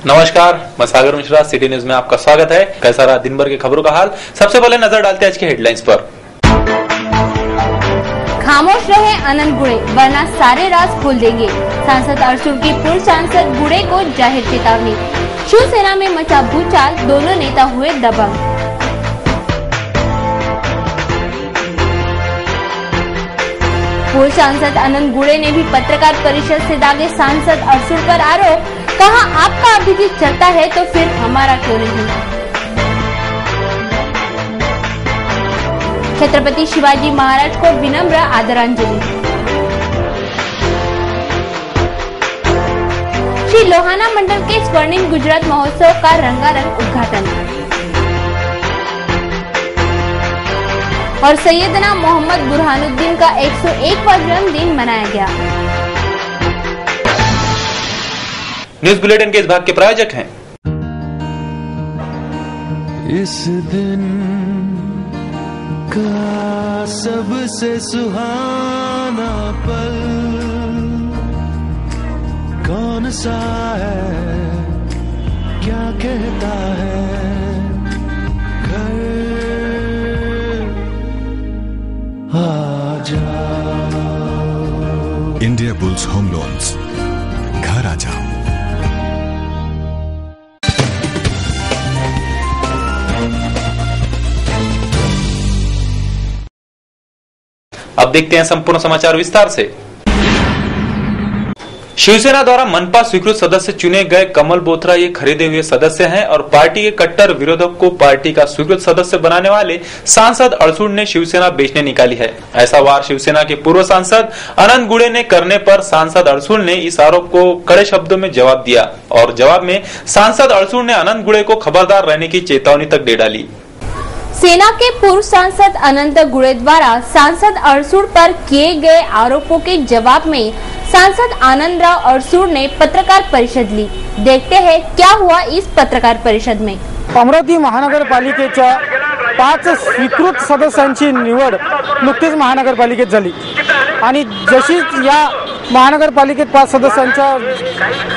नमस्कार, मैं सागर Mishra, city news में आपका स्वागत है। कैसा रहा दिन भर की खबरों का हाल? सबसे पहले नजर डालते हैं आज की हेडलाइंस पर। खामोश रहे अनंत गुड़े, वरना सारे राज खोल देंगे। सांसद अर्जुन की पूर्व सांसद गुड़े को जाहिर चेतावनी। शिवसेना में मचा भूचाल, दोनों नेता हुए दबंग। पूर्व सांसद अनंत गुड़े ने भी पत्रकार परिषद से दागे सांसद अर्जुन पर आरोप। कहा, आपका अभिजीत चलता है तो फिर हमारा क्यों नहीं। छत्रपति शिवाजी महाराज को विनम्र आदरांजलि। श्री लोहाना मंडल के स्वर्णिम गुजरात महोत्सव का रंगारंग उद्घाटन। और सैयदना मोहम्मद बुरहानुद्दीन का 101वां जन्मदिन मनाया गया। न्यूज बुलेटिन के इस भाग के प्रायोजक हैं इस दिन का सबसे सुहाना पल कौन सा है, क्या कहता है घर आ जाओ। इंडिया बुल्स होम लोन्स, घर आ जाओ। अब देखते हैं संपूर्ण समाचार विस्तार से। शिवसेना द्वारा मनपा स्वीकृत सदस्य चुने गए कमल बोथरा ये खरीदे हुए सदस्य हैं और पार्टी के कट्टर विरोधक को पार्टी का स्वीकृत सदस्य बनाने वाले सांसद अड़सूड़ ने शिवसेना बेचने निकाली है। ऐसा वार शिवसेना के पूर्व सांसद अनंत गुड़े ने करने पर सांसद अड़सूड़ ने इस आरोप को कड़े शब्दों में जवाब दिया और जवाब में सांसद अड़सूड़ ने अनंत गुड़े को खबरदार रहने की चेतावनी तक दे डाली। सेना के पूर्व सांसद अनंत गुड़े द्वारा सांसद अड़सूड़ पर किए गए आरोपों के जवाब में सांसद आनंद राव अड़सूड़ ने पत्रकार परिषद ली। देखते हैं क्या हुआ इस पत्रकार परिषद में। अमरावती महानगरपालिकेच्या 5 स्वीकृत सदस्यांची निवड नुकतीच महानगरपालिकेत झाली आणि जशीच या महानगरपालिकेत 5 सदस्यांच्या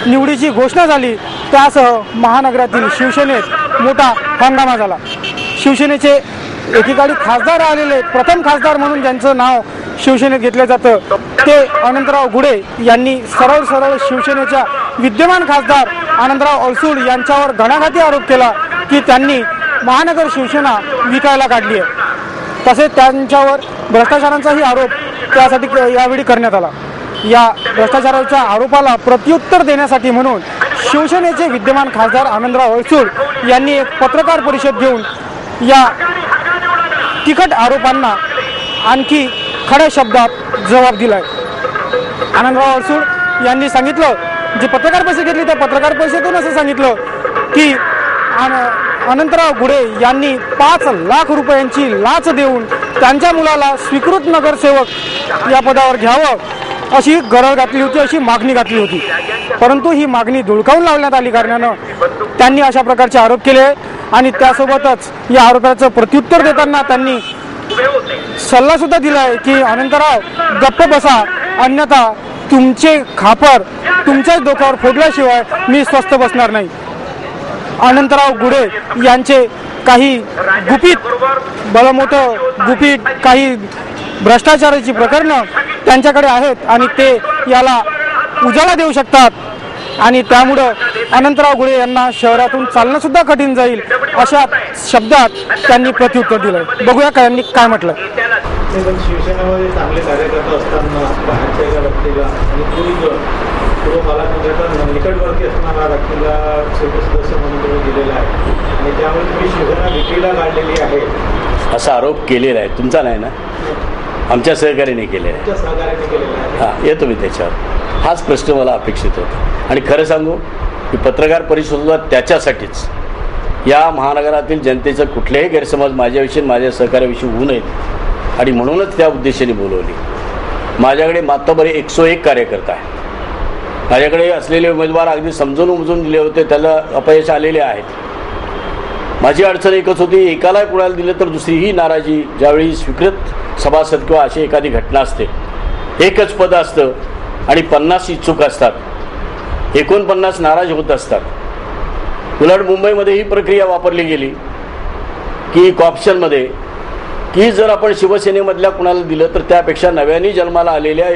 निवडीची घोषणा झाली त्यासह महानगरातील शिवसेनेत मोठा हंगामा झाला। शिवसेनेचे एकीकडे खासदार आलेले प्रथम खासदार म्हणून ज्यांचं नाव शिवसेनेत घेतलं जातं ते अनंतराव गुड़े यांनी सरळ शिवसेनेच्या विद्यमान खासदार आनंदराव अडसूळ यांच्यावर घणाघाती आरोप केला की त्यांनी महानगर शिवसेना विकायला काढली आहे। तसेच त्यांच्यावर भ्रष्टाचाराचाही आरोप त्यासाठी यावेळी करण्यात आला। या भ्रष्टाचाराच्या आरोपाला प्रत्युत्तर देण्यासाठी म्हणून शिवसेनेचे विद्यमान खासदार आनंदराव अडसूळ यांनी एक पत्रकार परिषद घेऊन या तिखट आरोपांना आणखी खड्या शब्दात जवाब दिलाय। आनंदराव अडसूळ यांनी सांगितलं, जे पत्रकार परिषद घेतली त्या पत्रकार परिषदेतून असं सांगितलं की अनंतराव गुड़े यांनी 5 लाख रुपयांची लाच देऊन त्यांच्या मुलाला स्वीकृत नगरसेवक या पदावर घ्यावं अशी गरज घातली होती, अशी मागणी घातली होती। परंतु ही मागणी धुडकावून लावण्यात आली कारणानं त्यांनी अशा प्रकारचे आरोप केले आणि त्यासोबतच या आरोपाचं प्रत्युत्तर देताना त्यांनी सल्ला सुद्धा दिलाय की अनंतराव गप्प बसा, अन्यथा तुमचे खापर तुमच्याच डोक्यावर फोडल्याशिवाय मी स्वस्थ बसणार नाही। अनंतराव गुड़े यांचे काही गुपित बलमोठं गुपित काही भ्रष्टाचाराची प्रकरणं त्यांच्याकडे आहेत आणि ते याला उजाळा देऊ शकतात आणि त्यामुळे अनंतराव गुड़े यांना शहरातून चालणं सुद्धा कठीण जाईल अशा शब्दात त्यांनी प्रत्युत्तर दिलंय। बघूया त्यांनी काय म्हटलं। शिवसेनेमध्ये चांगले कार्यकर्ते असताना बाहेरच्या एका व्यक्तीला आणि पूर्व कालामध्ये निकटवर्ती असणारा व्यक्तीला सदस्य म्हणून दिलेला आहे आणि त्यामुळे तुम्ही शिवसेना विक्रीला काढलेली आहे असा आरोप केलेला आहे। तुमचा नाही ना, आमच्या सहकार्याने केलेला आहे। हां, येतो मी त्याच्यावर। हाच प्रश्न मला अपेक्षित होता आणि खरं सांगू की पत्रकार परिषदेला त्याच्यासाठीच या महानगरातील जनतेचं कुठलेही गैरसमज माझ्याविषयी माझ्या सहकार्याविषयी होऊ नयेत आणि म्हणूनच त्या उद्देशाने बोलवली। माझ्याकडे मातोबरी 101 कार्यकर्ता आहे। माझ्याकडे असलेले उमेदवार अगदी समजून उमजून दिले होते, त्याला अपयश आलेले आहेत। माझी अडचण एकच होती, एकाला कुणाला दिलं तर दुसरीही नाराजी। ज्यावेळी स्वीकृत सभासद किंवा अशी एखादी घटना असते, एकच पद असतं आणि 50 इच्छुक असतात, 49 नाराज होत असतात उलट मुंबईमध्ये ही प्रक्रिया वापरली गेली की कॉप्शनमध्ये की जर आपण शिवसेनेमधल्या कुणाला दिलं तर त्यापेक्षा नव्याने जन्माला आलेल्या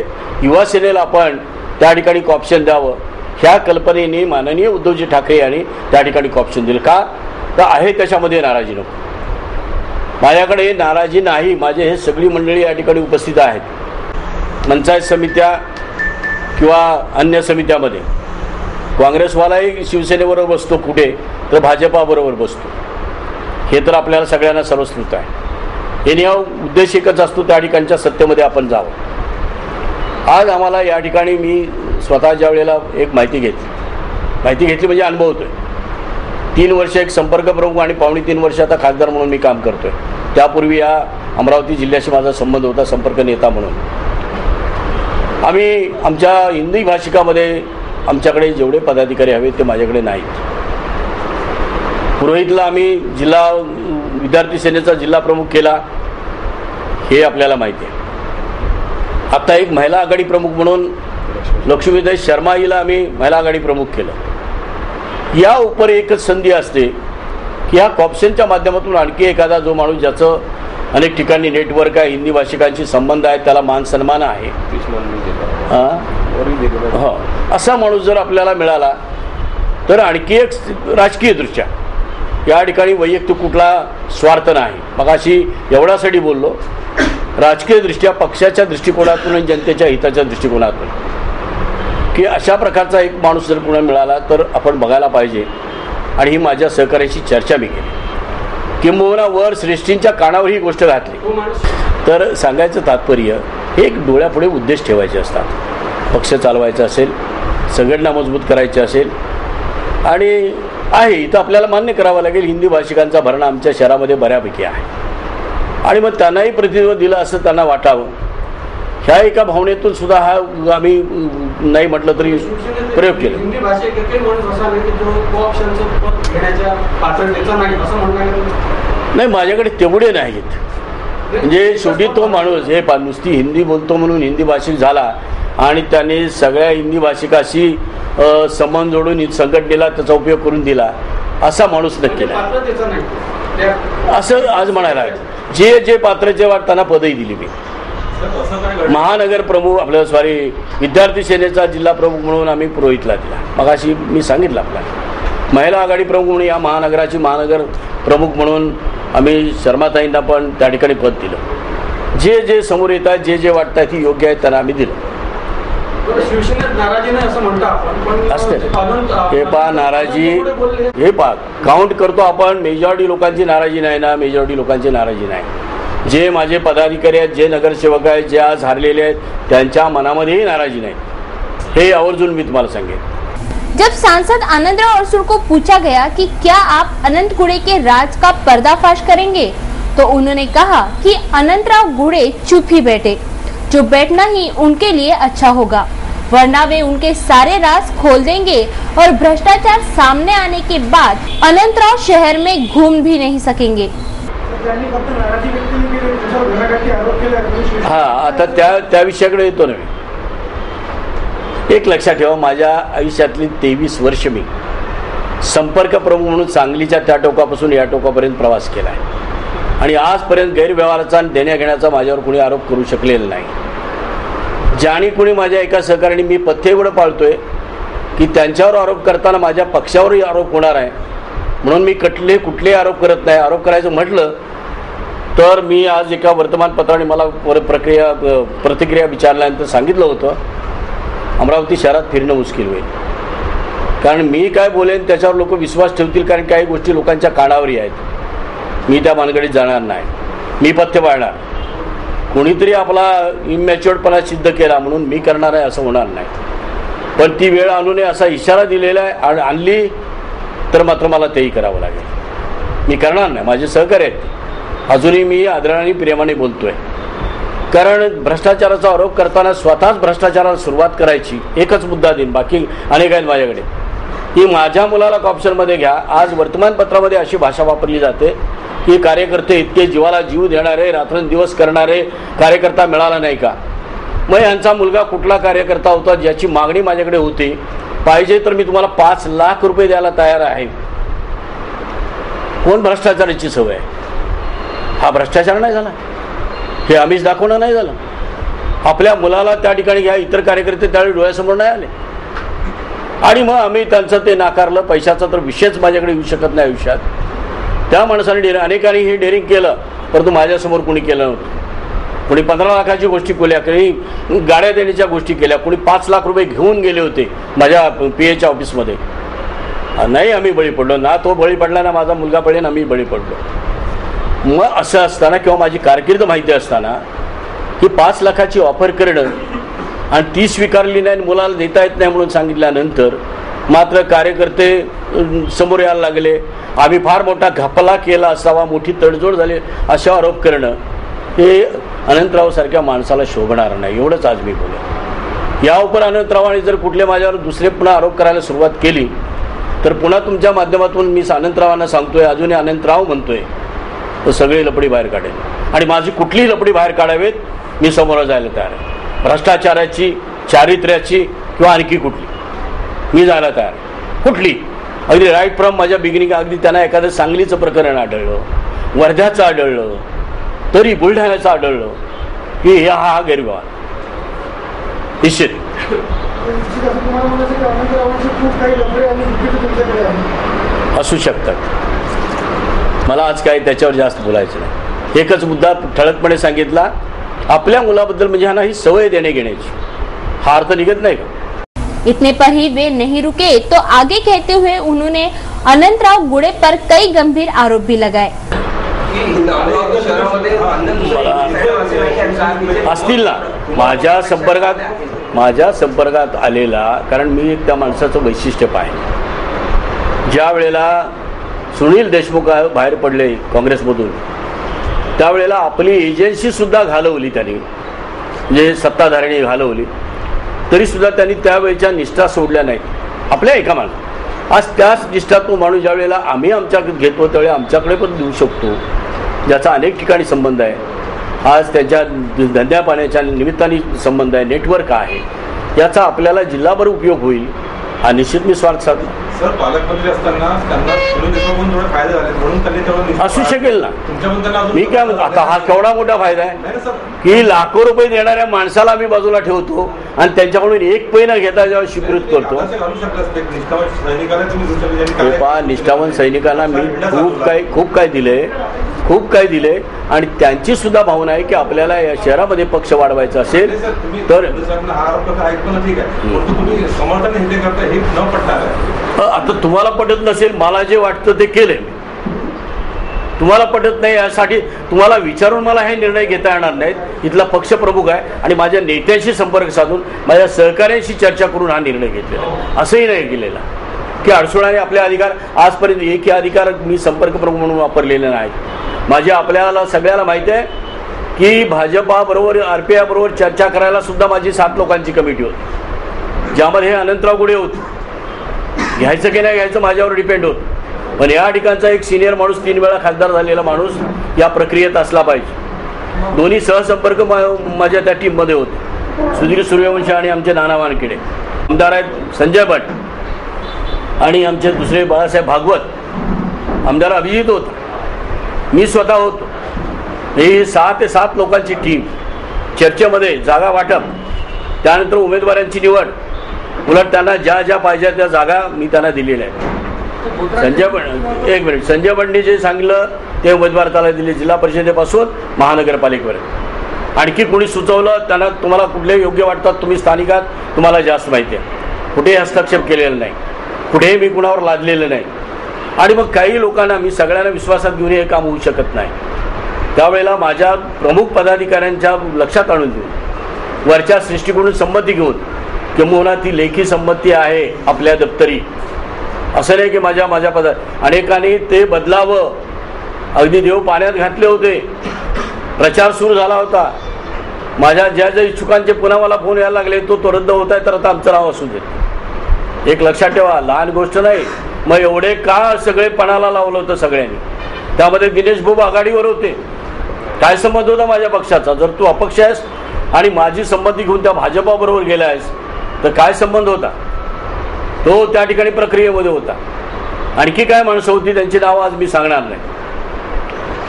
युवा सेनेला आपण त्या ठिकाणी कॉप्शन द्यावं, ह्या कल्पनेने माननीय उद्धवजी ठाकरे यांनी त्या ठिकाणी कॉप्शन दिलं. का तर आहे त्याच्यामध्ये नाराजी नको. माझ्याकडे नाराजी नाही, माझे हे सगळी मंडळी या ठिकाणी उपस्थित आहेत. पंचायत समित्या किंवा अन्य समित्यामध्ये काँग्रेसवालाही शिवसेनेबरोबर बसतो कुठे तर भाजपाबरोबर बसतो, हे तर आपल्याला सगळ्यांना सर्वश्रुत आहे. हे उद्देश एकच असतो, त्या ठिकाणच्या सत्तेमध्ये आपण जावं. आज आम्हाला या ठिकाणी मी स्वतः ज्या वेळेला एक माहिती घेतली म्हणजे अनुभवतोय. 3 वर्ष एक संपर्क प्रमुख आणि 3.5 वर्ष आता खासदार म्हणून मी काम करतोय. त्यापूर्वी या अमरावती जिल्ह्याशी माझा संबंध होता संपर्क नेता म्हणून. आम्ही आमच्या हिंदी भाषिकामध्ये आमच्याकडे जेवढे पदाधिकारी हवे ते माझ्याकडे नाहीत. पुरोहितला आम्ही जिल्हा विद्यार्थी सेनेचा जिल्हा प्रमुख केला हे आपल्याला माहिती आहे. आता एक महिला आघाडी प्रमुख म्हणून लक्ष्मीताई शर्मा हिला आम्ही महिला आघाडी प्रमुख केलं. या उपर एकच संधी असते की ह्या कॉप्शनच्या माध्यमातून आणखी एखादा जो माणूस ज्याचं अनेक ठिकाणी नेटवर्क आहे, हिंदी भाषिकांशी संबंध आहे, त्याला मान सन्मान आहे, असा माणूस जर आपल्याला मिळाला तर आणखी एक राजकीय दृष्ट्या या ठिकाणी वैयक्तिक कुठला स्वार्थ नाही. मग अशी एवढ्यासाठी बोललो, राजकीय दृष्ट्या पक्षाच्या दृष्टिकोनातून आणि जनतेच्या हिताच्या दृष्टिकोनातून की अशा प्रकारचा एक माणूस जर पुन्हा मिळाला तर आपण बघायला पाहिजे. आणि ही माझ्या सहकार्याची चर्चा मी केली, किंबहुना वर श्रेष्ठींच्या कानावर ही गोष्ट घातली. तर सांगायचं तात्पर्य हे एक डोळ्यापुढे उद्देश ठेवायचे असतात. पक्ष चालवायचा असेल, संघटना मजबूत करायची असेल, आणि आहे इथं आपल्याला मान्य करावं लागेल हिंदी भाषिकांचा भरणा आमच्या शहरामध्ये बऱ्यापैकी आहे. आणि मग त्यांनाही प्रतिनिधित्व दिलं असं त्यांना वाटावं, ह्या एका भावनेतून सुद्धा हा आम्ही नाही म्हटलं तरी प्रयोग केला. हिंदी भाषेत एकही माणूस असा नाही की जो कोऑप्शनचं पद घेण्याच्या पात्रतेचा नाही असं म्हणणं नाही. माझ्याकडे तेवढे नाहीत. म्हणजे शेवटी तो माणूस हे नुसती हिंदी बोलतो म्हणून हिंदी भाषिक झाला आणि त्याने सगळ्या हिंदी भाषिकाशी संबंध जोडून संघटनेला त्याचा उपयोग करून दिला असा माणूस नक्की नाही असं आज म्हणायला. जे पात्रचे वाट त्यांना पदही दिली मी. महानगर प्रमुख आपल्याला विद्यार्थी सेनेचा जिल्हा प्रमुख म्हणून आम्ही पुरोहितला दिला. मग अशी मी सांगितलं आपल्याला. महिला आघाडी प्रमुख म्हणून या महानगराची महानगर प्रमुख म्हणून आम्ही शर्माताईंना पण त्या ठिकाणी पद दिलं. जे समोर येत आहेत, जे वाटत आहे ती योग्य आहे त्यांना आम्ही दिलं. शिवसेनेत नाराजी नाही असं म्हणतो आपण, असते हे पहा नाराजी हे पहा काउंट करतो आपण. मेजॉरिटी लोकांची नाराजी नाही ना, मेजॉरिटी लोकांची नाराजी नाही. जे माझे पदाधिकारी आहेत, जे नगरसेवक आहेत, जे आज हारलेले आहेत, त्यांच्या मनामध्येही नाराजी नाही. हे आवर्जून मी तुम्हाला सांगेन. जब सांसद आनंदराव अरसुल को पूछा गया कि क्या आप अनंत गुड़े के राज का पर्दाफाश करेंगे, तो उन्होंने कहा कि अनंतराव गुड़े चुप ही बैठे, जो बैठना ही उनके लिए अच्छा होगा, वरना वे उनके सारे राज खोल देंगे और भ्रष्टाचार सामने आने के बाद अनंतराव शहर में घूम भी नहीं सकेंगे. हा आता त्या विषयाकडे येतो ना मी. एक लक्षात ठेवा, माझ्या आयुष्यातली 23 वर्ष मी संपर्क प्रमुख म्हणून सांगलीच्या त्या टोकापासून या टोकापर्यंत प्रवास केला आहे. आणि आजपर्यंत गैरव्यवहाराचा आणि देण्या घेण्याचा माझ्यावर कोणी आरोप करू शकलेला नाही. ज्याने कोणी माझ्या एका सहकार्याने मी पथ्य एवढं पाळतोय की त्यांच्यावर आरोप करताना माझ्या पक्षावरही आरोप होणार आहे म्हणून मी कुठले आरोप करत नाही. आरोप करायचं म्हटलं तर मी आज एका वर्तमानपत्राने मला प्रतिक्रिया विचारल्यानंतर सांगितलं होतं अमरावती शहरात फिरणं मुश्किल होईल. कारण मी काय बोलेन त्याच्यावर लोक विश्वास ठेवतील, कारण काही गोष्टी लोकांच्या कानावरही आहेत. मी त्या भानगडीत जाणार नाही. मी पथ्य पाळणार. कोणीतरी आपला इमॅच्युअर्डपणा सिद्ध केला म्हणून मी करणार आहे असं होणार नाही. पण ती वेळ आणू नये असा इशारा दिलेला आहे. आणि आणली तर मात्र मला तेही करावं लागेल. मी करणार नाही. माझे सहकार्य आहेत. अजूनही मी आदराने प्रेमाने बोलतोय. कारण भ्रष्टाचाराचा आरोप करताना स्वतःच भ्रष्टाचाराला सुरुवात करायची एकच मुद्दा देईन, बाकी अनेक आहेत माझ्याकडे, की माझ्या मुलाला कॉप्शनमध्ये घ्या. आज वर्तमानपत्रामध्ये अशी भाषा वापरली जाते की कार्यकर्ते इतके जीवाला जीव देणारे रात्रंदिवस करणारे कार्यकर्ता मिळाला नाही का. मग यांचा मुलगा कुठला कार्यकर्ता होता ज्याची मागणी माझ्याकडे होती, पाहिजे तर मी तुम्हाला 5 लाख रुपये द्यायला तयार आहे कोण भ्रष्टाचाराची सवय आहे? हा भ्रष्टाचार नाही झाला, हे आम्हीच दाखवणं नाही झालं. आपल्या मुलाला त्या ठिकाणी घ्या, इतर कार्यकर्ते त्यावेळी डोळ्यासमोर नाही आले आणि मग आम्ही त्यांचं ते नाकारलं. पैशाचा तर विषयच माझ्याकडे येऊ शकत नाही आयुष्यात. त्या माणसाने अनेकांनी हे डेअरिंग केलं, परंतु माझ्यासमोर कोणी केलं नव्हतं. कोणी 15 लाखाची गोष्टी केल्या, कोणी गाड्या देण्याच्या गोष्टी केल्या, कोणी 5 लाख रुपये घेऊन गेले होते माझ्या PAच्या ऑफिसमध्ये. नाही आम्ही बळी पडलो ना, तो बळी पडला ना माझा मुलगा पडेल, आम्ही बळी पडलो. मग असं असताना किंवा माझी कारकीर्द माहिती असताना की 5 लाखाची ऑफर करणं आणि ती स्वीकारली नाही, मुलाला देता येत नाही म्हणून सांगितल्यानंतर मात्र कार्यकर्ते समोर यायला लागले. आम्ही फार मोठा घपला केला असावा, मोठी तडजोड झाली अशा आरोप करणं हे अनंतराव सारख्या माणसाला शोभणार नाही, एवढंच आज मी बोले. या उपर अनंतरावांनी जर कुठले माझ्यावर दुसरे पुन्हा आरोप करायला सुरुवात केली तर पुन्हा तुमच्या माध्यमातून मी अनंतरावांना सांगतोय, अजूनही अनंतराव म्हणतोय, तर सगळी लपडी बाहेर काढेल आणि माझी कुठलीही लपडी बाहेर काढावेत मी समोर जायला तयार आहे. भ्रष्टाचाराची, चारित्र्याची किंवा आणखी कुठली मी जायला तयार आहे. कुठली अगदी राईट फ्रॉम माझ्या बिगिनिंग, अगदी त्यांना एखादं सांगलीचं प्रकरण आढळलं, वर्ध्याचं आढळलं, तरी बुलढाण्याचं आढळलं की हा गैरव्यवहार निश्चित असू शकतात. मला आज काय त्याच्यावर जास्त बोलायचं नाही. एकच मुद्दा ठळकपणे सांगितला, आपल्या मुलाबद्दल म्हणजे ह्यांना ही सवय देणे घेण्याची, हा अर्थ निघत नाही का? इतने पर ही वे नहीं रुके तो आगे कहते हुए उन्होंने अनंतराव गुड़े पर कई गंभीर आरोप भी लगाए. असतील ना माझ्या संपर्कात आलेला, कारण मी त्या माणसाचं वैशिष्ट्य पाहिलं. ज्या वेळेला सुनील देशमुख बाहेर पडले काँग्रेसमधून त्यावेळेला आपली एजन्सी सुद्धा घालवली त्यांनी, म्हणजे सत्ताधाऱ्यांनी घालवली, तरी सुद्धा त्यांनी त्यावेळेच्या निष्ठा सोडल्या नाहीत आपल्या एका माणूस. आज त्याच निष्ठा तो माणूस ज्या वेळेला आम्ही आमच्याकडे घेतो त्यावेळी आमच्याकडे पण देऊ शकतो, ज्याचा अनेक ठिकाणी संबंध आहे. आज त्याच्या धंद्या पाण्याच्या निमित्ताने संबंध आहे, नेटवर्क आहे, याचा आपल्याला जिल्हाभर उपयोग होईल हा निश्चित मी स्वार्थ साधला. सर, पालकमंत्री असताना त्यांना थोडे फायदे झाले म्हणून त्यांनी तेवढं असू शकेल ना. मी काय म्हणतो, आता हा केवढा मोठा फायदा आहे की लाखो रुपये देणाऱ्या माणसाला आम्ही बाजूला ठेवतो आणि त्यांच्याकडून एक पै न घेता जेव्हा स्वीकृत करतो. निष्ठावंत सैनिकांना मी खूप काही दिले आणि त्यांची सुद्धा भावना आहे की आपल्याला या शहरामध्ये पक्ष वाढवायचा असेल तर आता तुम्हाला पटत नसेल, मला जे वाटतं ते केलंय. तुम्हाला पटत नाही यासाठी तुम्हाला विचारून मला हे निर्णय घेता येणार नाहीत. इथला पक्ष प्रमुख आहे आणि माझ्या नेत्यांशी संपर्क साधून माझ्या सहकार्यांशी चर्चा करून हा निर्णय घेतलेला. असंही नाही केलेला की अडसुणाने आपले अधिकार, आजपर्यंत एकही अधिकार मी संपर्क प्रमुख म्हणून वापरलेले नाहीत. माझ्या आपल्याला सगळ्याला माहिती आहे की भाजपाबरोबर RPI बरोबर चर्चा करायला सुद्धा माझी 7 लोकांची कमिटी होती, ज्यामध्ये अनंतराव गुडे होते. घ्यायचं की नाही घ्यायचं माझ्यावर डिपेंड होत, पण या ठिकाणचा एक सिनियर माणूस, 3 वेळा खासदार झालेला माणूस या प्रक्रियेत असला पाहिजे. दोन्ही सहसंपर्क माझ्या त्या टीममध्ये होते, सुधीर सूर्यवंशी आणि आमचे नाना वानखेडे. आमदार आहेत संजय भट आणि आमचे दुसरे बाळासाहेब भागवत, आमदार अभिजित होता, मी स्वतः होतो. ही 6 ते 7 लोकांची टीम चर्चेमध्ये जागा वाटप, त्यानंतर उमेदवारांची निवड, उलट त्यांना ज्या ज्या पाहिजे त्या जागा मी त्यांना दिलेल्या आहेत. संजय बंडी जे सांगितलं ते उमेदवार त्याला दिले, जिल्हा परिषदेपासून महानगरपालिकेपर्यंत. आणखी कोणी सुचवलं त्यांना, तुम्हाला कुठले योग्य वाटतात, तुम्ही स्थानिक आहात, तुम्हाला जास्त माहिती आहे. कुठेही हस्तक्षेप केलेला नाही, कुठेही मी कुणावर लादलेलं नाही. आणि मग काही लोकांना मी सगळ्यांना विश्वासात घेऊन हे काम होऊ शकत नाही. त्यावेळेला माझ्या प्रमुख पदाधिकाऱ्यांच्या लक्षात आणून देऊन, वरच्या सृष्टीकडून संमती घेऊन, किंबहुना ती लेखी संमती आहे आपल्या दप्तरी, असं नाही की माझ्या पदात अनेकांनी ते बदलावं. अगदी देव पाण्यात घातले होते, प्रचार सुरू झाला होता. माझ्या ज्या इच्छुकांचे पुन्हा मला फोन यायला लागले, तो रद्द होत आहे तर आता आमचं नाव असू दे. एक लक्षात ठेवा, लहान गोष्ट नाही. मग एवढे का सगळे पणाला लावलं होतं सगळ्यांनी. त्यामध्ये दिनेश भाऊ आघाडीवर होते. काय संबंध होता माझ्या पक्षाचा? जर तू अपक्ष आहेस आणि माझी संमती घेऊन त्या भाजपाबरोबर गेला आहेस तर काय संबंध होता? तो त्या ठिकाणी प्रक्रियेमध्ये होता. आणखी काय माणसं होती त्यांची नावं आज मी सांगणार नाही,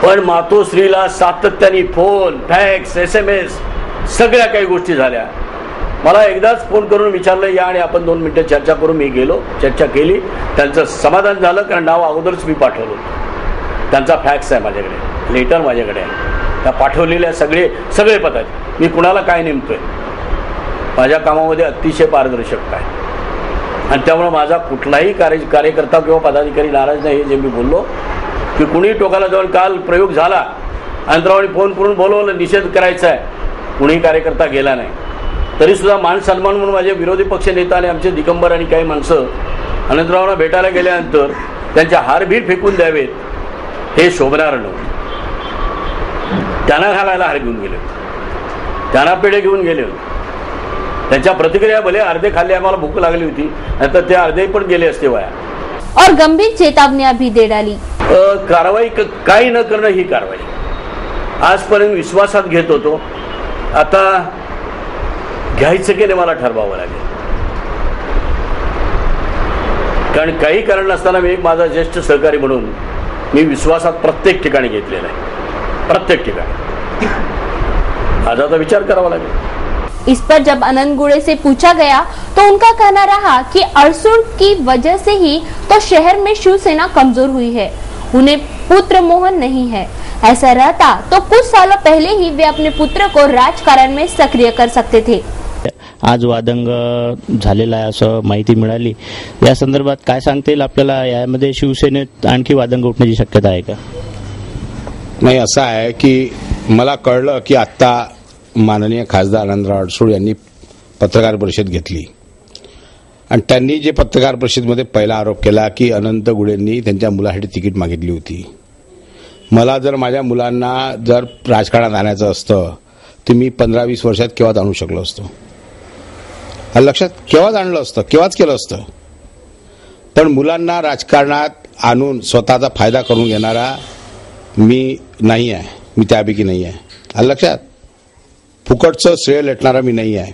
पण मातोश्रीला सातत्याने फोन, फॅक्स, SMS सगळ्या काही गोष्टी झाल्या. मला एकदाच फोन करून विचारलं या आणि आपण 2 मिनिटं चर्चा करू. मी गेलो, चर्चा केली, त्यांचं समाधान झालं, कारण नाव अगोदरच मी पाठवलं होतं. त्यांचा फॅक्स आहे माझ्याकडे, लेटर माझ्याकडे आहे, त्या पाठवलेल्या सगळे पत्ता आहेत. मी कुणाला काय नेमतोय, माझ्या कामामध्ये अतिशय पारदर्शकता आहे आणि त्यामुळे माझा कुठलाही कार्यकर्ता किंवा पदाधिकारी नाराज नाही. हे जे मी बोललो की कुणी टोकाला जाऊन काल प्रयोग झाला, अनंतरावांनी फोन करून बोलवलं, निषेध करायचा आहे, कुणीही कार्यकर्ता गेला नाही. तरीसुद्धा मान सन्मान म्हणून माझे विरोधी पक्ष नेता आणि आमचे दिगंबर आणि काही माणसं अनंतरावांना भेटायला गेल्यानंतर त्यांच्या हारबीर फेकून द्यावेत हे शोभणार नव्हतं. त्यांना घालायला हार घेऊन गेले, त्यांना पेढे घेऊन गेले होते. त्यांच्या प्रतिक्रिया भले अर्धे खाल्ले, आम्हाला भूक लागली होती, नाहीतर ते अर्धे पण गेले असते वाया. और गंभीर चेतावनियां भी दे डाली. कारवाई काही न करणं ही कारवाई. आजपर्यंत विश्वासात घेत होतो, आता घ्यायचं की नाही मला ठरवावं लागेल. कारण काही कारण नसताना मी एक माझा ज्येष्ठ सहकारी म्हणून मी विश्वासात प्रत्येक ठिकाणी घेतलेला आहे, प्रत्येक ठिकाणी. आज आता विचार करावा लागेल. इस पर जब अनंत गुड़े से पूछा गया तो उनका कहना रहा कि अरसुल की वजह से ही तो शहर में शिवसेना कमजोर हुई है, उन्हें पुत्र मोहन नहीं है. ऐसा रहता तो कुछ सालों पहले ही वे अपने पुत्र को राजकारण में सक्रिय कर सकते थे. आज वादंग झालेला आहे असं माहिती मिळाली. या संदर्भात काय सांगता येईल आपल्याला? यामध्ये शिवसेनेत आणखी वादंग उठण्याची शक्यता आहे का? नाही, असं आहे की मला कळलं की आत्ता माननीय खासदार आनंदराव अडसूळ यांनी पत्रकार परिषद घेतली आणि त्यांनी जे पत्रकार परिषदेमध्ये पहिला आरोप केला की अनंत गुळेंनी त्यांच्या मुलासाठी तिकीट मागितली होती. मला जर माझ्या मुलांना जर राजकारणात आणायचं असतं तर मी 15-20 वर्षात केव्हाच आणू शकलो असतो. लक्षात, केव्हाच आणलं असतं, केव्हाच केलं असतं. पण मुलांना राजकारणात आणून स्वतःचा फायदा करून घेणारा मी नाही आहे, मी त्यापैकी नाही आहे. लक्षात, फुकटचं श्रेय लेटणारा मी नाही आहे.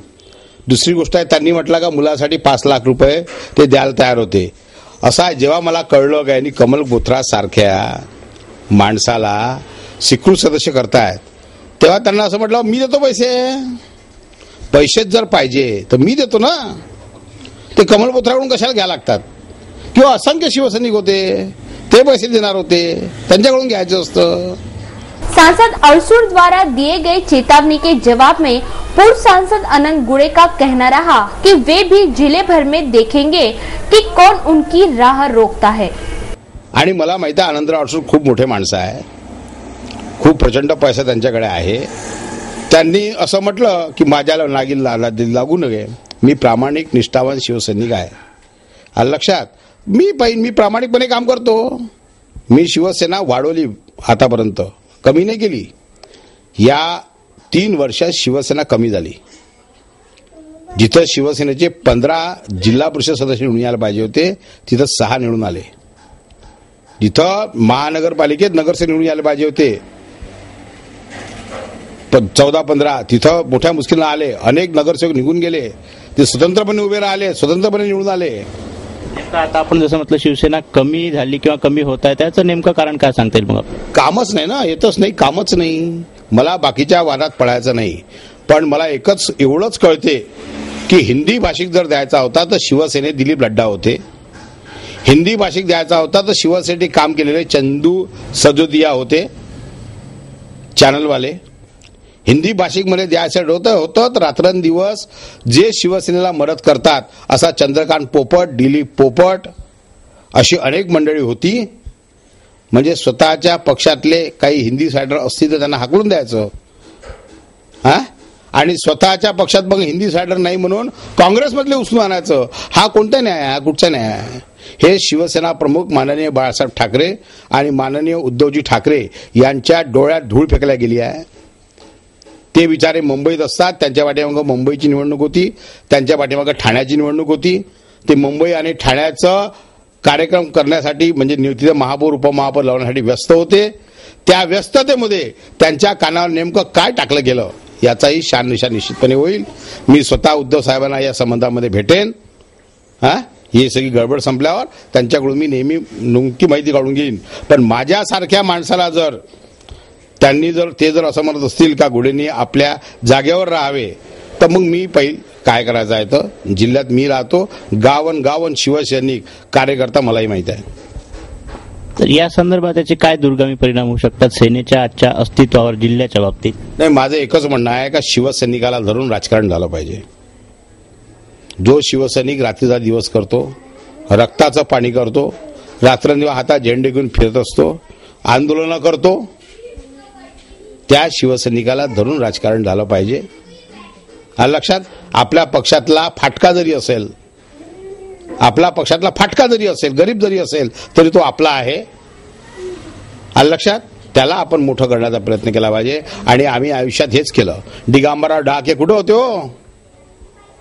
दुसरी गोष्ट आहे, त्यांनी म्हटलं का मुलासाठी 5 लाख रुपये ते द्यायला तयार होते. असा जेव्हा मला कळलं का यांनी कमल बोथरा सारख्या माणसाला स्वीकृत सदस्य करतायत, तेव्हा त्यांना असं म्हटलं मी देतो पैसेच जर पाहिजे तर मी देतो ना. ते कमल बोथराकडून कशाला घ्यायला लागतात? किंवा असंख्य शिवसैनिक होते, ते पैसे देणार होते, त्यांच्याकडून घ्यायचं असतं. सांसद अरसुल द्वारा दिए गए चेतावनी के जवाब में पूर्व सांसद अनंत गुड़े का कहना रहा कि वे भी जिले भर में देखेंगे कि कौन उनकी राह रोकता है. आणि मला माहिती आहे आनंदराव अडसूळ खूप मोठे माणसं आहे, खूप प्रचंड पैसा त्यांच्याकडे आहे. त्यांनी असं म्हटलं की माझ्याला लागू नये, मी प्रामाणिक निष्ठावान शिवसैनिक आहे. लक्षात, मी प्रामाणिकपणे काम करतो. मी शिवसेना वाढवली, आतापर्यंत कमी नाही केली. या 3 वर्षात शिवसेना कमी झाली. जिथं शिवसेनेचे 15 जिल्हा परिषद सदस्य निवडून यायला पाहिजे होते तिथं 6 निवडून आले. जिथं महानगरपालिकेत नगरसेवक निवडून यायला पाहिजे होते 14-15 तिथं मोठ्या मुश्किलनं आले. अनेक नगरसेवक निघून गेले, ते स्वतंत्रपणे उभे राहिले, स्वतंत्रपणे निवडून आले. आता आपण जसं म्हटलं शिवसेना कमी झाली किंवा कमी होत आहे, त्याचं नेमकं कारण काय सांगता येईल? मग कामच नाही ना, येतच नाही, कामच नाही. मला बाकीच्या वादात पडायचं नाही, पण मला एवढंच कळते की हिंदी भाषिक जर द्यायचा होता तर शिवसेनेत दिलीप लड्डा होते. हिंदी भाषिक द्यायचा होता तर शिवसेनेसाठी काम केलेले चंदू सजोदिया होते, चॅनलवाले. हिंदी भाषिक मध्ये द्यायचं होतं तर रात्रंदिवस जे शिवसेनेला मदत करतात असा चंद्रकांत पोपट, दिलीप पोपट अशी अनेक मंडळी होती. म्हणजे स्वतःच्या पक्षातले काही हिंदी सायडर असतील तर त्यांना हाकलून द्यायचं, आणि स्वतःच्या पक्षात मग हिंदी सायडर नाही म्हणून काँग्रेसमधले उचलून आणायचं. हा कोणता न्याय आहे? कुठचा न्याय आहे? हे शिवसेना प्रमुख माननीय बाळासाहेब ठाकरे आणि माननीय उद्धवजी ठाकरे यांच्या डोळ्यात धूळ फेकल्या गेली आहे. ते बिचारे मुंबईत असतात, त्यांच्या पाठीमागं मुंबईची निवडणूक होती, त्यांच्या पाठीमागं ठाण्याची निवडणूक होती. ते मुंबई आणि ठाण्याचं कार्यक्रम करण्यासाठी म्हणजे तिथे महापौर उपमहापौर लावण्यासाठी व्यस्त होते. त्या व्यस्ततेमध्ये त्यांच्या कानावर नेमकं काय टाकलं गेलं याचाही शाननिशा निश्चितपणे होईल. मी स्वतः उद्धव साहेबांना या संबंधामध्ये भेटेन. ही सगळी गडबड संपल्यावर त्यांच्याकडून मी नेहमी नुंकी माहिती काढून घेईन. पण माझ्यासारख्या माणसाला जर त्यांनी जर असं म्हणत असतील का घुडेंनी आपल्या जागेवर राहावे, तर मग मी काय करायचं आहे तर जिल्ह्यात मी राहतो, गावन शिवसैनिक कार्यकर्ता मलाही माहित आहे. तर या संदर्भात त्याचे काय दुर्गामी परिणाम होऊ शकतात सेनेच्या आजच्या अस्तित्वावर जिल्ह्याच्या बाबतीत? नाही, माझं एकच म्हणणं आहे का शिवसैनिकाला धरून राजकारण झालं पाहिजे. जो शिवसैनिक रात्रीचा दिवस करतो, रक्ताचं पाणी करतो, रात्रंदिवस हातात झेंडे घेऊन फिरत असतो, आंदोलनं करतो, त्या शिवसैनिकाला धरून राजकारण झालं पाहिजे. लक्षात, आपल्या पक्षातला फाटका जरी असेल, गरीब जरी असेल तरी तो आपला आहे. लक्षात, त्याला आपण मोठं करण्याचा प्रयत्न केला पाहिजे. आणि आम्ही आयुष्यात हेच केलं. दिगंबरराव डहाके कुठे होते हो?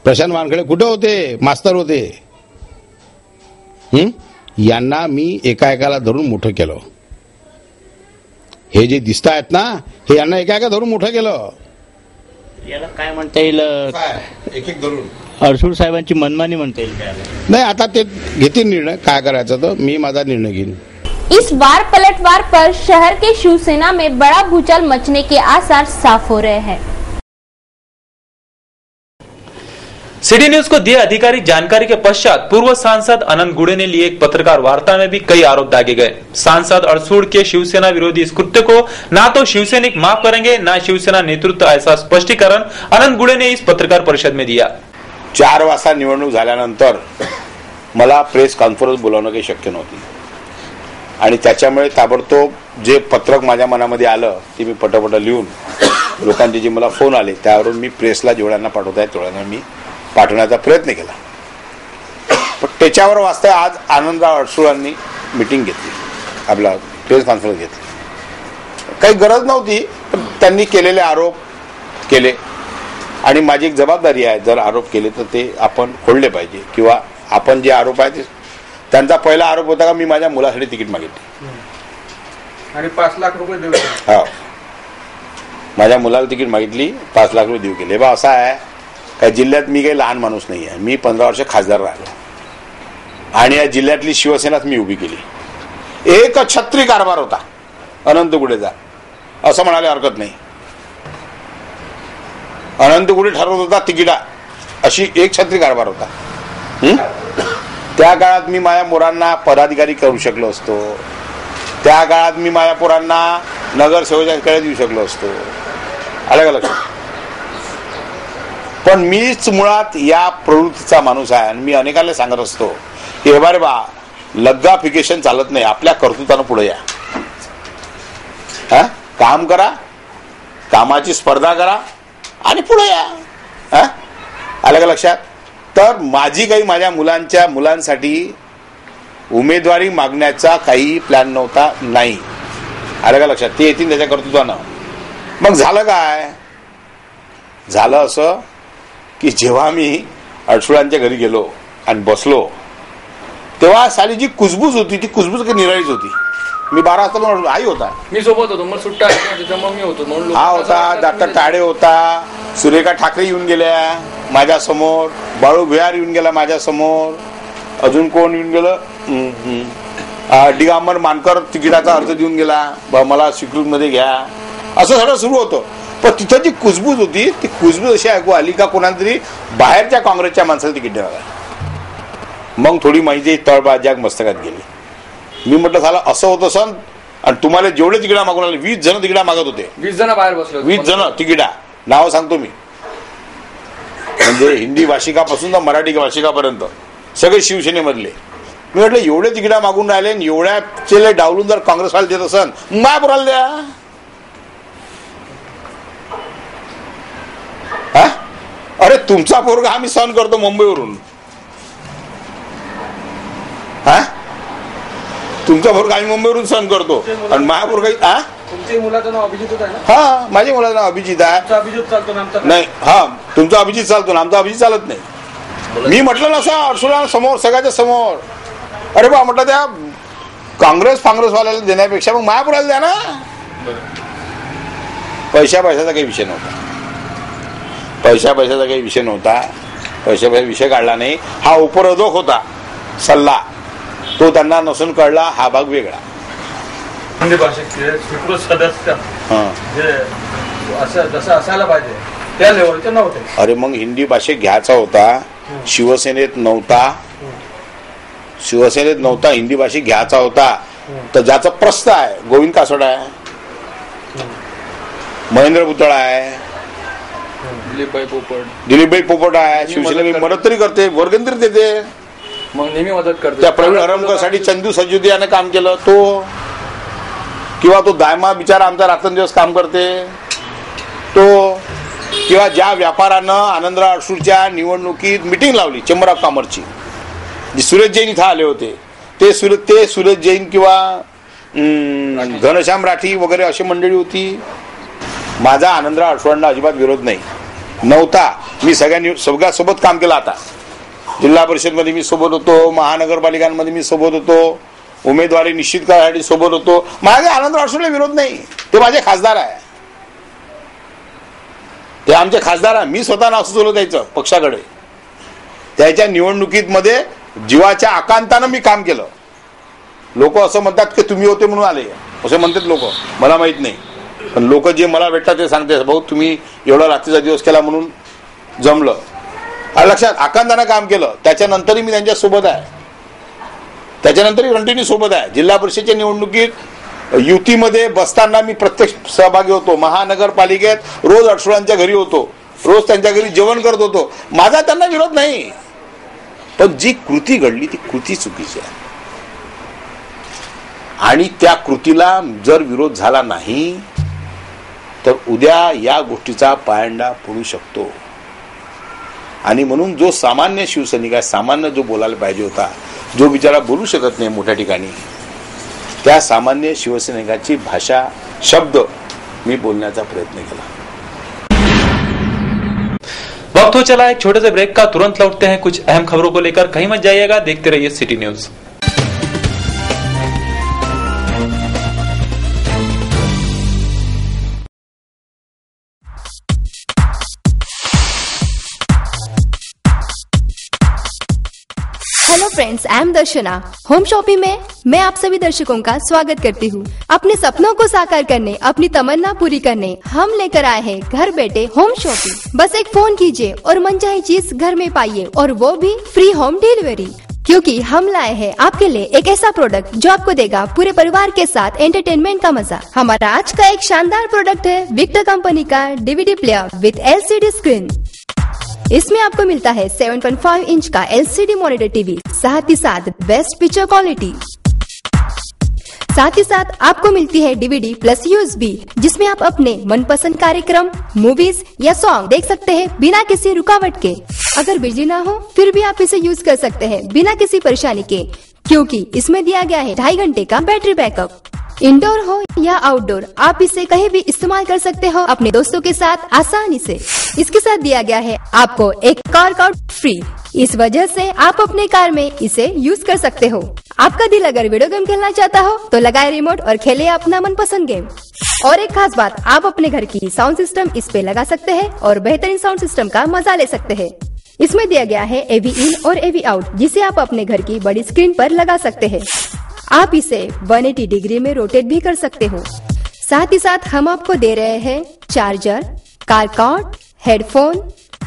प्रशांत वानखेडे कुठे होते? मास्तर होते. यांना मी एकाएकाला धरून मोठं केलं. हे जे दिसत आहेत ना, हे यांना एका धरून मोठं केलं. याला काय म्हणता येईल? एक धरून अडसूळ साहेबांची मनमानी म्हणता येईल? नाही, आता ते घेतील निर्णय काय करायचा, तर मी माझा निर्णय घेईन. इस वार पलटवार पर शहर के शिवसेना में बड़ा भूचाल मचने के आसार साफ हो रहे हैं. सिटी न्यूज को दिए आधिकारिक जानकारी के पश्चात पूर्व सांसद अनंत गुड़े ने लिए एक पत्रकार वार्ता में भी कई आरोप दागे गए. सांसद अड़सूड़ के शिवसेना विरोधी इस कृत्य को ना तो शिवसैनिक माफ करेंगे, ना शिवसेना नेतृत्व, ऐसा स्पष्टीकरण अनंत गुड़े ने इस पत्रकार परिषद में दिया. 4 वाजता निवडणूक झाल्यानंतर मला प्रेस कॉन्फरन्स बोलावणं काही शक्य नव्हती आणि त्याच्यामुळे ताबडतोब जे पत्रक माझ्या मनामध्ये आलं ते मी पटपट लिहून लोकांचे जे मला फोन आले त्यावरून मी प्रेसला जेवढ्यांना पाठवता येईल तेवढ्यांना मी पाठवण्याचा प्रयत्न केला. पण त्याच्यावर वाचता आज आनंदराव अडसूळांनी मीटिंग घेतली, आपला प्रेस कॉन्फरन्स घेतली. काही गरज नव्हती, पण त्यांनी केलेले आरोप केले आणि माझी एक जबाबदारी आहे, जर आरोप केले तर ते आपण खोडले पाहिजे. किंवा आपण जे आरोप आहे त्यांचा पहिला आरोप होता का मी माझ्या मुलासाठी तिकीट मागितली आणि 5 लाख रुपये देऊ. हो, माझ्या मुलाला तिकीट मागितली, 5 लाख रुपये देऊ केले. बा असा आहे काय, जिल्ह्यात मी काही लहान माणूस नाही आहे. मी 15 वर्ष खासदार राहिलो आणि या जिल्ह्यातली शिवसेनाच मी उभी केली. एक छत्री कारभार होता अनंत गुडेचा, असं म्हणायला हरकत नाही. अनंत गुडे ठरवत होता तिकिटा, अशी एक छत्री कारभार होता. त्या काळात मी माझ्या पोरांना पदाधिकारी करू शकलो असतो, त्या काळात मी माझ्या पोरांना नगरसेवकाकडे देऊ शकलो असतो. आलं का लक्षात? पण मीच मुळात या प्रवृत्तीचा माणूस आहे आणि मी अनेकांना सांगत असतो की हे बारे बा, लग्गाफिकेशन चालत नाही, आपल्या कर्तृत्वानं पुढे या. काम करा, कामाची स्पर्धा करा आणि पुढे या. आलं का लक्षात? तर माझी काही माझ्या मुलांसाठी उमेदवारी मागण्याचा काही प्लॅन नव्हता, नाही. आलं का लक्षात? ते येतील त्याच्या कर्तृत्वानं. मग झालं काय? झालं असं की जेव्हा मी अडसूळांच्या घरी गेलो आणि बसलो तेव्हा साली जी कुजबूज होती ती कुजबूज काही निराळीच होती. मी 12 वाजता म्हणून आई होता, मी सोबत होतो, मग सुट्टा मग मी होतो, हा होता, डॉक्टर ताडे होता, सुरेखा ठाकरे येऊन गेल्या माझ्या समोर, बाळू भुयार येऊन गेला माझ्या समोर, अजून कोण येऊन गेलं, दिगंबर मानकर तिकिटाचा अर्ज देऊन गेला, मला स्वीकृत मध्ये घ्या, असं सगळं सुरू होतं. पण तिथं जी कुजबूज होती ती कुजबूज अशी ऐकू आली का कोणाला तरी बाहेरच्या काँग्रेसच्या माणसाला तिकीट द्यावं. मग थोडी माहिती तळबाजाग मस्तकात गेली. मी म्हटलं झालं असं होतं सण, आणि तुम्हाला जेवढे तिकिटा मागून आले 20 जण तिकिटा मागत होते, 20 जण बाहेर बसले, 20 जण तिकिटा, नाव सांगतो मी, म्हणजे हिंदी भाषिकापासून तर मराठी भाषिकापर्यंत सगळे शिवसेनेमधले. मी म्हटलं एवढे तिकिटा मागून राहिले आणि एवढ्या डावलून जर काँग्रेसवाले देत असन महापुराला द्या. अरे तुमचा पोरगा आम्ही सहन करतो मुंबईवरून, तुमचा पोरगा आम्ही मुंबईवरून सहन करतो आणि महापोरगा तुमच्या मुलाचं नाव अभिजित आहे ना? हा, माझ्या मुलाचं नाव अभिजित आहे. अभिजित चालतो ना? नाही, हा तुमचा अभिजित चालतो ना, आमचा अभिजित चालत नाही. मी म्हटलं ना सर अडसूळा समोर, सगळ्याच्या समोर, अरे बा म्हटलं त्या काँग्रेसवाल्याला देण्यापेक्षा मग महापुराला द्या ना. पैशाचा काही विषय नव्हता, पैशाचा काही विषय नव्हता, पैशाचा विषय काढला नाही. हा उपरोधक होता सल्ला तो त्यांना नसून कळला, हा भाग वेगळा. हिंदी भाषेचे स्वीकृत सदस्य जे असं जसं असायला पाहिजे त्या लेवलचे नव्हते. अरे मग हिंदी भाषेत घ्यायचा होता, शिवसेनेत नव्हता, हिंदी भाषेत घ्यायचा होता. तर ज्याचा प्रश्न आहे गोविंद कासोड आहे, महेंद्र पुतळा आहे, दिलीपभाई पोपट आहे. शिवसेना मदत तरी करते, वर्गंतरी देते, मग नेहमी मदत करते. त्या प्रवीण हरमकर साठी चंदू सजुदी याने काम केलं तो, किंवा तो दायमा बिचारा आमचा रात्रंदिवस काम करते तो, किंवा ज्या व्यापारानं आनंदराव अडसूळच्या निवडणुकीत मिटिंग लावली चेंबर ऑफ कॉमर्सची, जे सुरेश जैन इथं आले होते, ते सुरेश जैन किंवा घनश्याम राठी वगैरे अशी मंडळी होती. माझा आनंदराव अडसूळांना अजिबात विरोध नव्हता. मी सगळ्यासोबत काम केलं. आता जिल्हा परिषद मध्ये मी सोबत होतो, महानगरपालिकांमध्ये मी सोबत होतो, उमेदवारी निश्चित करायसाठी सोबत होतो. माझ्या आनंदराव अडसूळला विरोध नाही. ते माझे खासदार आहे, ते आमचे खासदार आहे. मी स्वतः नाव सुचवलं द्यायचं पक्षाकडे. त्याच्या निवडणुकीत मध्ये जीवाच्या आकांतानं मी काम केलं. लोक असं म्हणतात की तुम्ही होते म्हणून आले, असं म्हणतात लोक, मला माहित नाही. पण लोक जे मला भेटतात ते सांगते, भाऊ तुम्ही एवढा रात्रीचा दिवस केला म्हणून जमलं. लक्षात, आकांतानं काम केलं. त्याच्यानंतरही मी त्यांच्या सोबत आहे, त्याच्यानंतरही कंटिन्यू सोबत आहे. जिल्हा परिषदेच्या निवडणुकीत युतीमध्ये बसताना मी प्रत्यक्ष सहभागी होतो. महानगरपालिकेत रोज अडसूळांच्या घरी होतो, रोज त्यांच्या घरी जेवण करत होतो. माझा त्यांना विरोध नाही, पण जी कृती घडली ती कृती चुकीची आहे. आणि त्या कृतीला जर विरोध झाला नाही तर उद्या या गोष्टीचा पायंडा पडू शकतो. आणि म्हणून जो सामान्य शिवसैनिक आहे, सामान्य जो बोलायला पाहिजे होता, जो बिचारा बोलू शकत नाही मोठ्या ठिकाणी, त्या सामान्य शिवसैनिकाची भाषा, शब्द मी बोलण्याचा प्रयत्न केला. वक्त हो चला एक छोटे से ब्रेक का, तुरंत लौटते हैं कुछ अहम खबरों को लेकर. कहीं मत जाइएगा, देखते रहिए city news. Hello friends, I am Darshana. Home shopping में मैं आप सभी दर्शकों का स्वागत करती हूँ. अपने सपनों को साकार करने, अपनी तमन्ना पूरी करने हम लेकर आए हैं घर बैठे होम शॉपिंग. बस एक फोन कीजिए और मनचाही चीज घर में पाइए, और वो भी फ्री होम डिलीवरी. क्योंकि हम लाए हैं आपके लिए एक ऐसा प्रोडक्ट जो आपको देगा पूरे परिवार के साथ एंटरटेनमेंट का मजा. हमारा आज का एक शानदार प्रोडक्ट है विक्टर कंपनी का DVD प्लेयर विद LCD स्क्रीन. इसमें आपको मिलता है 7.5 इंच का LCD मॉनिटर टीवी, साथ ही साथ बेस्ट पिक्चर क्वालिटी. साथ ही साथ आपको मिलती है DVD प्लस USB, जिसमें आप अपने मनपसंद कार्यक्रम, मूवीज या सॉन्ग देख सकते हैं बिना किसी रुकावट के. अगर बिजली ना हो फिर भी आप इसे यूज कर सकते हैं बिना किसी परेशानी के, क्योंकि इसमें दिया गया है 2.5 घंटे का बैटरी बैकअप. इंडोर हो या आउटडोर, आप इसे कहीं भी इस्तेमाल कर सकते हो अपने दोस्तों के साथ आसानी से. इसके साथ दिया गया है आपको एक कार कार्ड फ्री. इस वजह से आप अपने कार में इसे यूज कर सकते हो. आपका दिल अगर वीडियो गेम खेलना चाहता हो तो लगाए रिमोट और खेले अपना मनपसंद गेम. और एक खास बात, आप अपने घर की साउंड सिस्टम इस पे लगा सकते हैं और बेहतरीन साउंड सिस्टम का मजा ले सकते हैं. इसमें दिया गया है AV इन और AV आउट, जिसे आप अपने घर की बड़ी स्क्रीन पर लगा सकते हैं. आप इसे 180 डिग्री में रोटेट भी कर सकते हो. साथ ही साथ हम आपको दे रहे हैं charger, car card, headphone,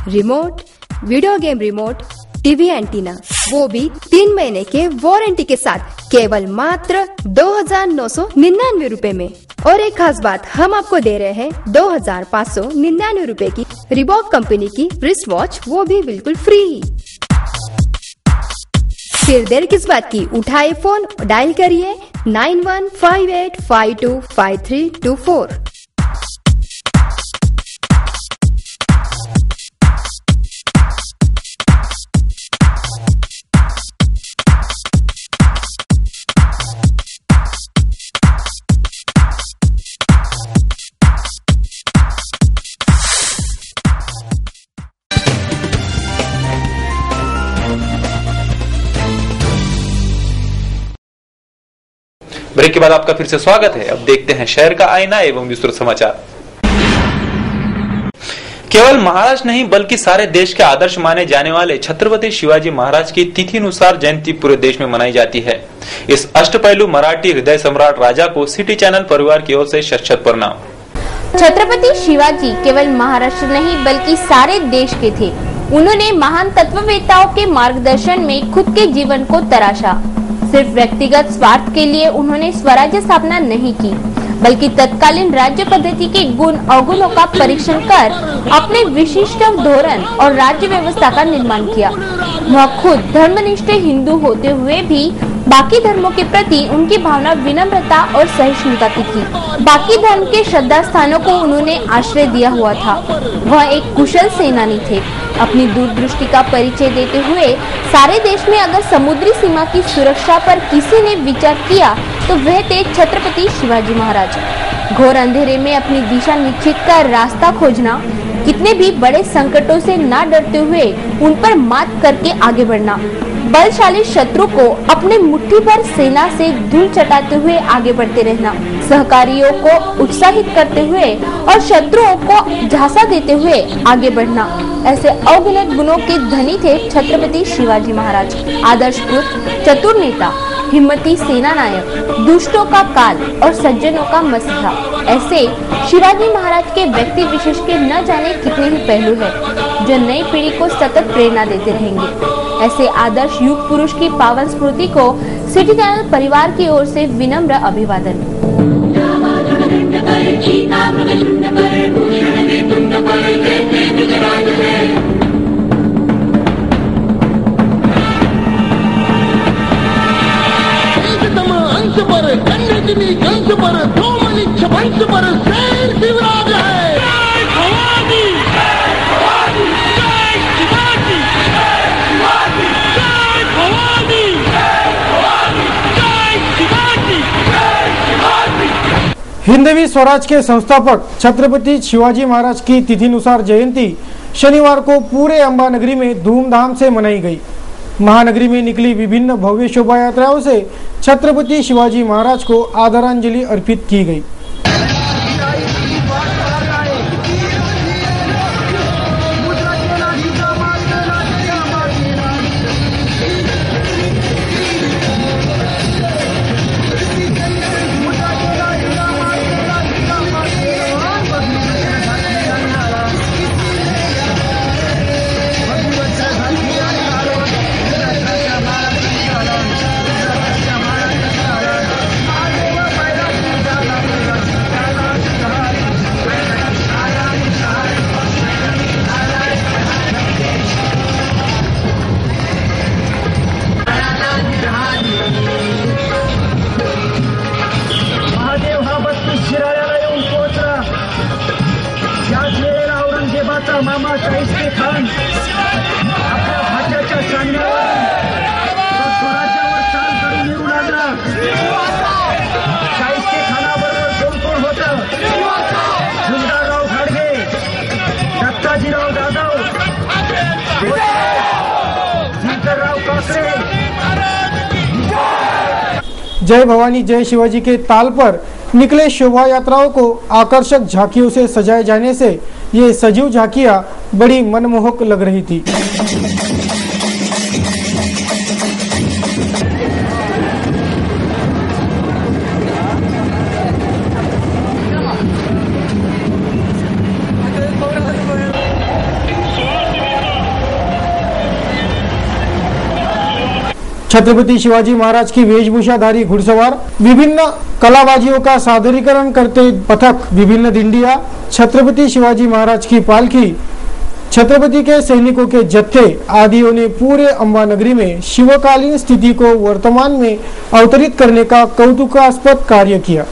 remote, video game remote, TV antenna, वो भी 3 महीने के वारंटी के साथ केवल मात्र 2,999 रूपए में. और एक खास बात, हम आपको दे रहे हैं 2,599 रूपए की रिबॉक कंपनी की रिस्ट वॉच, वो भी बिल्कुल फ्री. फिर देर किस बात की, उठाए फोन, डायल करिए 9158525324. ब्रेक के बाद आपका फिर से स्वागत है. अब देखते हैं शहर का आईना एवं विस्तृत समाचार. केवल महाराष्ट्र नहीं बल्कि सारे देश के आदर्श माने जाने वाले छत्रपति शिवाजी महाराज की तिथि अनुसार जयंती पूरे देश में मनाई जाती है। इस अष्टपहलु मराठी हृदय सम्राट राजा को सिटी चैनल परिवार की ओर से शत प्रणाम। छत्रपति शिवाजी केवल महाराष्ट्र नहीं बल्कि सारे देश के थे। उन्होंने महान तत्ववेताओं के मार्गदर्शन में खुद के जीवन को तराशा। सिर्फ व्यक्तिगत स्वार्थ के लिए उन्होंने स्वराज्य स्थापना नहीं की, बल्कि तत्कालीन राज्य पद्धति के गुण अवगुणों का परीक्षण कर अपने विशिष्ट धोरण और राज्य व्यवस्था का निर्माण किया। वह खुद धर्मनिष्ठ हिंदू होते हुए भी बाकी धर्मों के प्रति उनकी भावना विनम्रता और सहिष्णुता की थी। बाकी धर्म के श्रद्धा स्थानों को उन्होंने आश्रय दिया हुआ था। वह एक कुशल सेनानी थे। अपनी दूरदृष्टि का परिचय देते हुए सारे देश में अगर समुद्री सीमा की सुरक्षा पर किसी ने विचार किया तो वह थे छत्रपति शिवाजी महाराज। घोर अंधेरे में अपनी दिशा निश्चित कर रास्ता खोजना, कितने भी बड़े संकटों से ना डरते हुए उन पर मात करके आगे बढ़ना, बलशाली शत्रु को अपने मुट्ठी भर सेना से धूल चटाते हुए आगे बढ़ते रहना, सहकारियों को उत्साहित करते हुए और शत्रुओं को झांसा देते हुए आगे बढ़ना, ऐसे अवगुणित गुणों के धनी थे छत्रपति शिवाजी महाराज। आदर्श पुत्र, चतुर नेता, हिम्मती सेना नायक, दुष्टों का काल और सज्जनों का मसीहा, ऐसे शिवाजी महाराज के व्यक्ति विशेष के न जाने कितने ही पहलू हैं, जो नई पीढ़ी को सतत प्रेरणा देते रहेंगे। ऐसे आदर्श युग पुरुष की पावन स्मृति को सिटी चैनल परिवार की ओर से विनम्र अभिवादन। हिंदवी स्वराज के संस्थापक छत्रपति शिवाजी महाराज की तिथिनुसार जयंती शनिवार को पूरे अंबा नगरी में धूमधाम से मनाई गई। महानगरी में निकली विभिन्न भव्य शोभा यात्राओं से छत्रपति शिवाजी महाराज को आदरांजलि अर्पित की गई। मामा शाहिस्ते खान आपल्या भाच्याच्या सांगण्यावर स्वराज्यावर चाल करून येऊ लागला। शाहिस्ते खानाबरोबर कोण होतं? सुंदरराव घाडगे, दत्ताजीराव जाधव, शंकरराव कासरे। जय भवानी जय शिवाजी के ताल पर निकले शोभा यात्राओं को आकर्षक झांकियों से सजाए जाने से ये सजीव झांकियां बड़ी मनमोहक लग रही थी। छत्रपति शिवाजी महाराज की वेशभूषाधारी घुड़सवार, विभिन्न कलाबाजियों का सादरीकरण करते पथक, विभिन्न दिंडिया, छत्रपति शिवाजी महाराज की पालकी, छत्रपति के सैनिकों के जत्थे आदियों ने पूरे अंबा नगरी में शिवकालीन स्थिति को वर्तमान में अवतरित करने का कौतुकास्पद कार्य किया।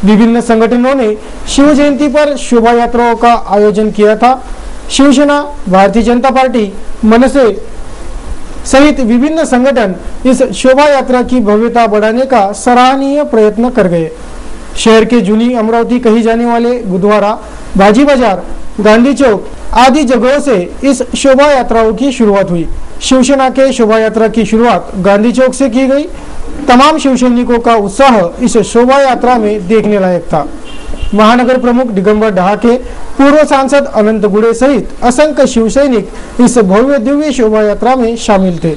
विभिन्न संगठनों ने शिव जयंती पर शोभा यात्राओं का आयोजन किया था। शिवसेना, भारतीय जनता पार्टी, मनसे सहित विभिन्न संगठन इस शोभा यात्रा की भव्यता बढ़ाने का सराहनीय प्रयत्न कर गए। शहर के जूनी अमरावती कही जाने वाले गुरुद्वारा, भाजी बाजार, गांधी चौक आदि जगहों से इस शोभा यात्राओं की शुरुआत हुई। शिवसेना के शोभा यात्रा की शुरुआत गांधी चौक से की गई। तमाम शिवसैनिकों का उत्साह इस शोभा यात्रा में देखने लायक था। महानगर प्रमुख दिगंबर डहाके, पूर्व सांसद अनंत गुड़े सहित असंख्य शिवसैनिक इस भव्य दिव्य शोभा यात्रा में शामिल थे।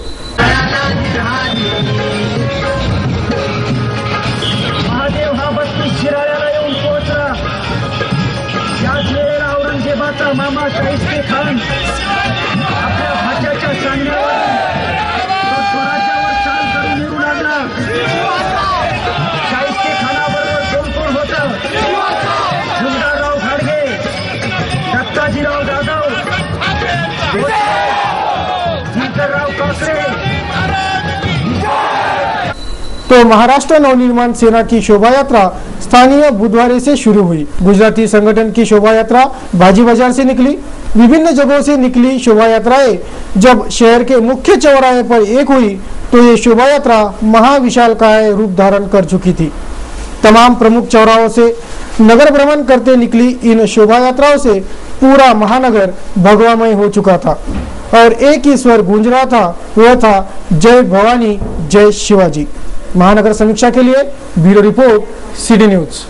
महादेव हा बत्तीस शिराळ्याला येऊन पोहोचला। याच वेळेला औरंगजेबाचा मामा शाहिस्ते खान आपल्या भाच्याच्या सांगण्यावर तो स्वराज्यावर चाल करून येऊ लागला। शाहिस्ते खानाबरोबर कोण कोण होतं? झुंजाराव घाडगे, दत्ताजीराव जाधव, शंकरराव कासरे। तो महाराष्ट्र नवनिर्माण सेना की शोभा यात्रा स्थानीय बुधवारे से शुरू हुई। गुजराती संगठन की शोभा यात्रा भाजी बाजार से निकली। विभिन्न जगहों से निकली शोभा यात्राएं जब शहर के मुख्य चौराहे पर एक हुई तो ये शोभा यात्रा महाविशालकाय रूप धारण कर चुकी थी। तमाम प्रमुख चौराहों से नगर भ्रमण करते निकली इन शोभा यात्राओं से पूरा महानगर भगवामय हो चुका था और एक ही स्वर गूंज रहा था, वह था जय भवानी, जय शिवाजी। महानगर समीक्षा के लिए bureau report, city news.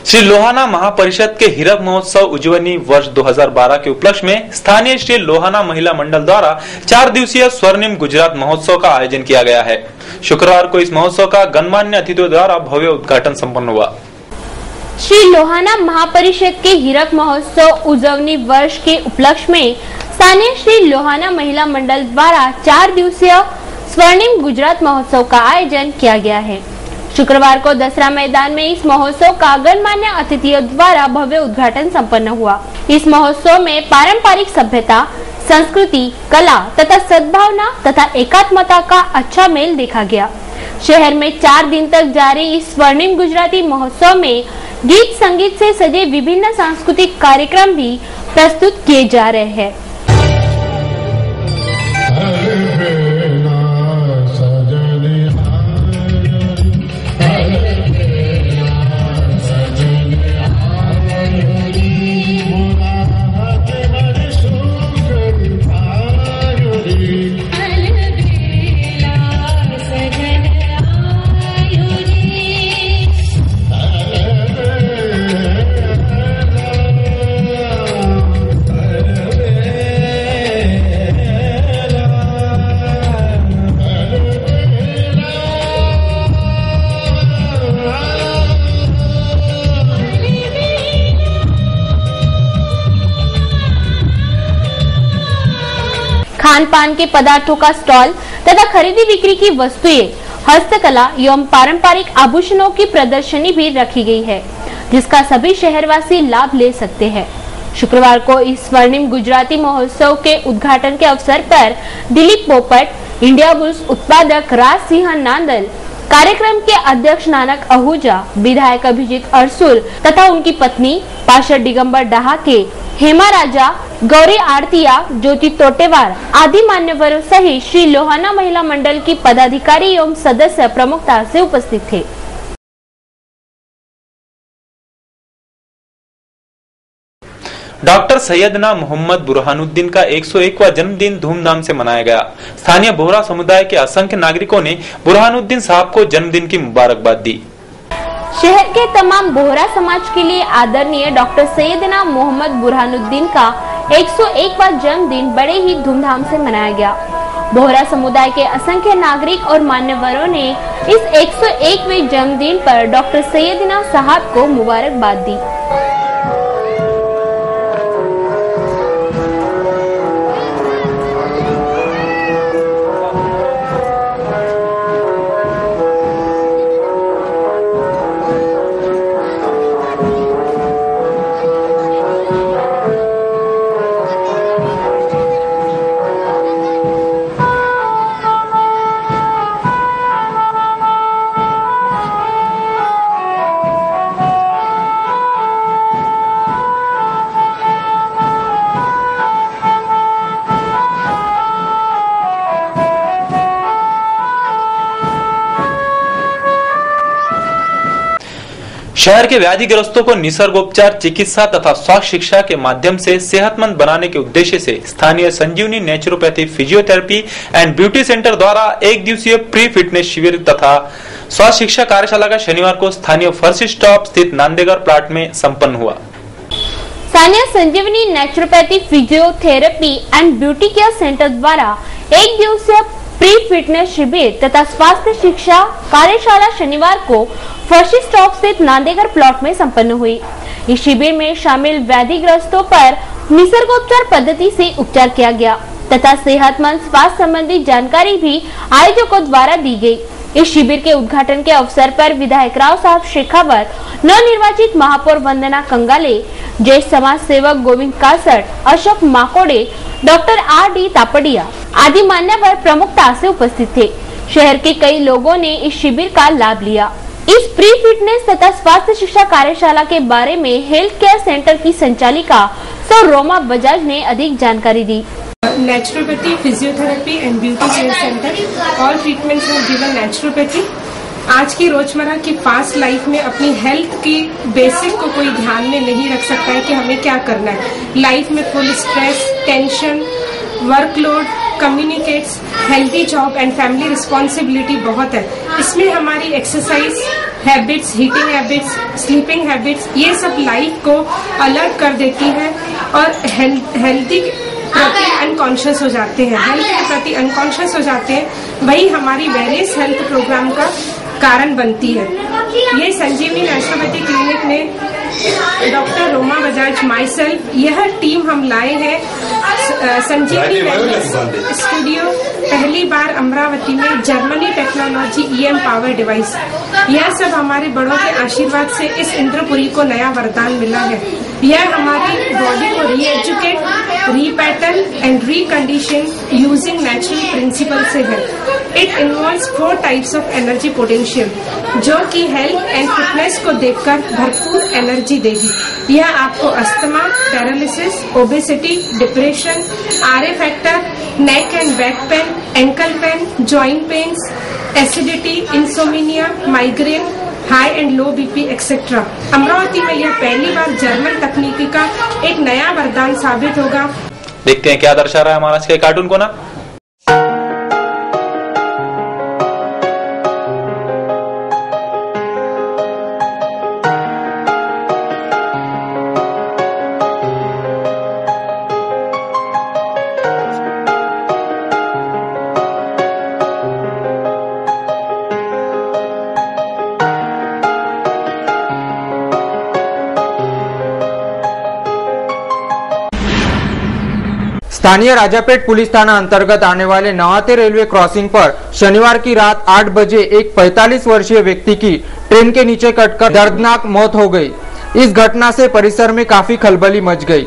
Shri Lohana महापरिषद के हीरक महोत्सव उज्जवनी वर्ष 2012 के उपलक्ष्य में स्थानीय श्री लोहाना महिला मंडल द्वारा 4 दिवसीय स्वर्णिम गुजरात महोत्सव का आयोजन किया गया है। शुक्रवार को इस महोत्सव का गणमान्य अतिथियों द्वारा भव्य उद्घाटन संपन्न हुआ। श्री लोहाना महापरिषद के हीरक महोत्सव उज्जवनी वर्ष के उपलक्ष्य में स्थानीय श्री लोहाना महिला मंडल द्वारा 4 दिवसीय स्वर्णिम गुजरात महोत्सव का आयोजन किया गया है। शुक्रवार को दसरा मैदान में इस महोत्सव का गणमान्य अतिथियों द्वारा भव्य उद्घाटन संपन्न हुआ। इस महोत्सव में पारंपरिक सभ्यता, संस्कृति, कला तथा सद्भावना तथा एकात्मता का अच्छा मेल देखा गया। शहर में 4 दिन तक जारी इस स्वर्णिम गुजराती महोत्सव में गीत संगीत से सजे विभिन्न सांस्कृतिक कार्यक्रम भी प्रस्तुत किए जा रहे हैं। खान पान के पदार्थों का स्टॉल तथा खरीदी बिक्री की वस्तुएं, हस्तकला एवं पारंपरिक आभूषणों की प्रदर्शनी भी रखी गई है, जिसका सभी शहरवासी लाभ ले सकते हैं। शुक्रवार को इस स्वर्णिम गुजराती महोत्सव के उद्घाटन के अवसर पर दिलीप पोपट, इंडिया बुल्स उत्पादक राज सिंह नांदल, कार्यक्रम के अध्यक्ष नानक आहूजा, विधायक अभिजीत अरसुल तथा उनकी पत्नी पार्षद दिगंबर डहाके, हेमा राजा, गौरी आरतिया, ज्योति तोटेवार आदि मान्यवरों सहित श्री लोहाना महिला मंडल की पदाधिकारी एवं सदस्य प्रमुखता से उपस्थित थे। डॉक्टर सैयदना मोहम्मद बुरहानुद्दीन का 101वां जन्मदिन धूमधाम से मनाया गया। स्थानीय बोहरा समुदाय के असंख्य नागरिकों ने बुरहानुद्दीन साहब को जन्मदिन की मुबारकबाद दी। शहर के तमाम बोहरा समाज के लिए आदरणीय डॉक्टर सैयदना मोहम्मद बुरहानुद्दीन का 101वां जन्मदिन बड़े ही धूमधाम से मनाया गया। बोहरा समुदाय के असंख्य नागरिक और मान्यवरों ने इस 101वें जन्मदिन पर डॉक्टर सैयदना साहब को मुबारकबाद दी। शहर के व्याधिग्रस्तों को निसर्गोपचार, चिकित्सा तथा स्वास्थ्य शिक्षा के माध्यम से सेहतमंद बनाने के उद्देश्य से स्थानीय Sanjivani naturopathy, physiotherapy and beauty centre द्वारा एक दिवसीय प्री फिटनेस शिविर तथा स्वास्थ्य शिक्षा कार्यशाला का शनिवार को स्थानीय फर्सी स्टॉप स्थित नांदेगर प्लाट में संपन्न हुआ। स्थानीय Sanjivani naturopathy, physiotherapy and beauty care centre द्वारा एक दिवसीय प्री फिटनेस शिविर तथा स्वास्थ्य शिक्षा कार्यशाला शनिवार को फर्शी स्टॉप स्थित नांदेगर प्लॉट में संपन्न हुई। इस शिविर में शामिल व्याधिग्रस्तों पर निसर्गोपचार पद्धति से उपचार किया गया तथा सेहतमंद स्वास्थ्य संबंधी जानकारी भी आयोजकों द्वारा दी गई। इस शिविर के उद्घाटन के अवसर पर विधायक राव साहब शेखावत, नवनिर्वाचित महापौर वंदना कंगाले, ज्येष्ठ समाज सेवक गोविंद कासट, अशोक माकोड़े, डॉक्टर R.D. तापड़िया आदि मान्यवर प्रमुखता से उपस्थित थे। शहर के कई लोगों ने इस शिविर का लाभ लिया। इस प्री फिटनेस तथा स्वास्थ्य शिक्षा कार्यशाला के बारे में हेल्थ केयर सेंटर की संचालिका सौ रोमा बजाज ने अधिक जानकारी दी। Naturopathy, physiotherapy and beauty care center. All treatments are given naturopathy. आज की रोजमर्रा की फास्ट लाइफ में अपनी हेल्थ की बेसिक को कोई ध्यान में नहीं रख सकता है कि हमें क्या करना है। लाइफ में फुल stress, tension, workload, communicates, healthy job end family responsibility बहुत है। इसमें हमारी exercise habits, heating habits, sleeping habits, ये सब लाइफ को अलर्ट कर देती है और हेल्थी प्रति अनकॉन्शियस हो जाते हैं, हेल्थ के प्रति अनकॉन्शियस हो जाते हैं, वही हमारी वेरियस हेल्थ प्रोग्राम का कारण बनती है। ये संजीवनी नेचुरोपैथी क्लिनिक में doctor Roma Bajaj, my self, यह टीम हम लाए हैं संजीवनी वेलनेस स्टूडियो पहली बार अमरावती में Germany technology EM power device. यह सब हमारे बड़ों के आशीर्वाद से इस इंद्रपुरी को नया वरदान मिला है। यह हमारी बॉडी को reeducate, repattern and recondition using natural principle से है। It involves 4 types of energy potential जो कि हेल्थ एंड फिटनेस को देखकर भरपूर एनर्जी देगी। यह आपको asthma, paralysis, obesity, depression, RA factor, neck and back pain, ankle pain, joint pains, acidity, insomnia, migraine, high and low BP etcetera. Amravati में यह पहली बार जर्मन तकनीकी का एक नया वरदान साबित होगा। देखते हैं क्या दर्शा रहा है हमारा आज के कार्टून को ना। स्थानीय राजापेट पुलिस थाना अंतर्गत आने वाले नवाते रेलवे क्रॉसिंग पर शनिवार की रात 8 बजे एक 45 वर्षीय व्यक्ति की ट्रेन के नीचे कटकर दर्दनाक मौत हो गई। इस घटना से परिसर में काफी खलबली मच गई।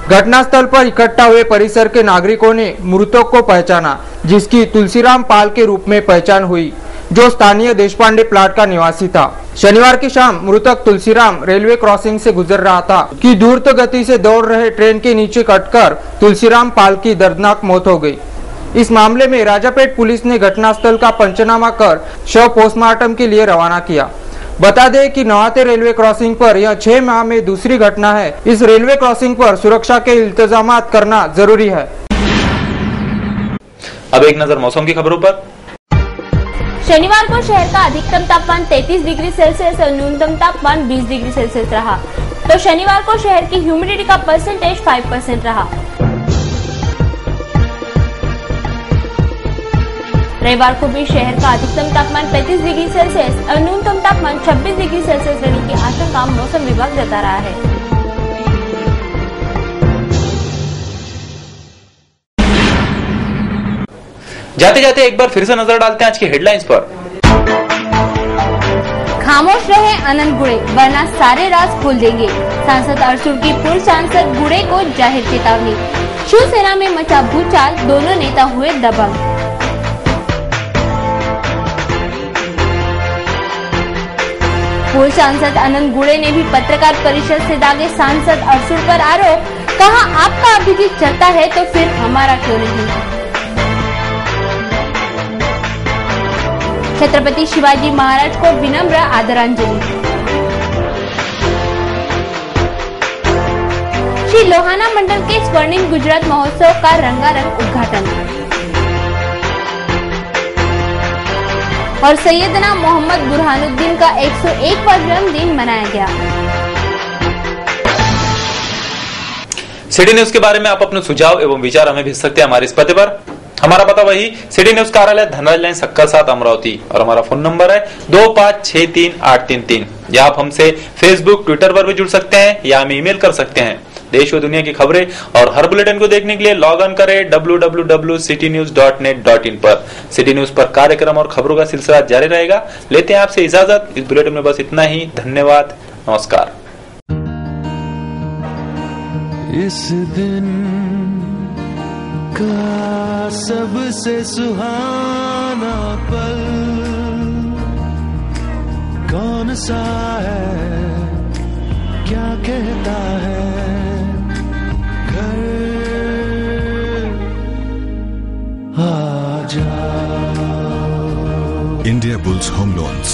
घटनास्थल पर इकट्ठा हुए परिसर के नागरिकों ने मृतक को पहचाना, जिसकी तुलसीराम पाल के रूप में पहचान हुई, जो स्थानीय देशपांडे प्लाट का निवासी था। शनिवार की शाम मृतक तुलसीराम रेलवे क्रॉसिंग से गुजर रहा था कि द्रुत गति से दौड़ रहे ट्रेन के नीचे कटकर तुलसीराम पाल की दर्दनाक मौत हो गई। इस मामले में राजापेट पुलिस ने घटनास्थल का पंचनामा कर शव पोस्टमार्टम के लिए रवाना किया। बता दें कि नवाते रेलवे क्रॉसिंग पर यह 6 माह में दूसरी घटना है। इस रेलवे क्रॉसिंग पर सुरक्षा के इंतजाम करना जरूरी है। अब एक नजर मौसम की खबरों पर। शनिवार को शहर का अधिकतम तापमान 33 डिग्री सेल्सियस और न्यूनतम तापमान 20 डिग्री सेल्सियस रहा, तो शनिवार को शहर की ह्यूमिडिटी का परसेंटेज 5% रहा। रविवार को भी शहर का अधिकतम तापमान 35 डिग्री सेल्सियस और न्यूनतम तापमान 26 डिग्री सेल्सियस रहने की आशंका मौसम विभाग जता रहा है। जाते जाते एक बार फिर से नजर डालते हैं आज की हेडलाइंस पर। खामोश रहे अनंत गुड़े, वरना सारे राज खोल देंगे। सांसद अरसुल की पूर्व सांसद गुड़े को जाहिर चेतावनी। शिवसेना में मचा भूचाल, दोनों नेता हुए दबंग। पूर्व सांसद अनंत गुड़े ने भी पत्रकार परिषद से दागे सांसद अरसुल पर आरोप, कहा आपका अभिजीत चलता है तो फिर हमारा क्यों नहीं। छत्रपति शिवाजी महाराज को विनम्र आदरांजलि। श्री लोहाना मंडल के स्वर्णिम गुजरात महोत्सव का रंगारंग उद्घाटन और सैयदना मोहम्मद बुरहानुद्दीन का 101वां जन्मदिन मनाया गया। सिटी न्यूज के बारे में आप अपने सुझाव एवं विचार हमें भेज सकते हैं हमारे इस पते पर। हमारा पता वही सिटी न्यूज कार्यालय धनराज लाइन सक्का 7 अमरावती और हमारा फोन नंबर है 25633833। या आप हमसे फेसबुक ट्विटर पर भी जुड़ सकते हैं या हमें ईमेल कर सकते हैं। देश व दुनिया की खबरें और हर बुलेटिन को देखने के लिए लॉग ऑन करें www.citynews.net.in पर। सिटी न्यूज पर कार्यक्रम और खबरों का सिलसिला जारी रहेगा। लेते हैं आपसे इजाजत। इस बुलेटिन में बस इतना ही। धन्यवाद, नमस्कार। इस दिन का सबसे सुहाना पल कौन सा है, क्या कहता है घर आ जाओ। India bulls home loans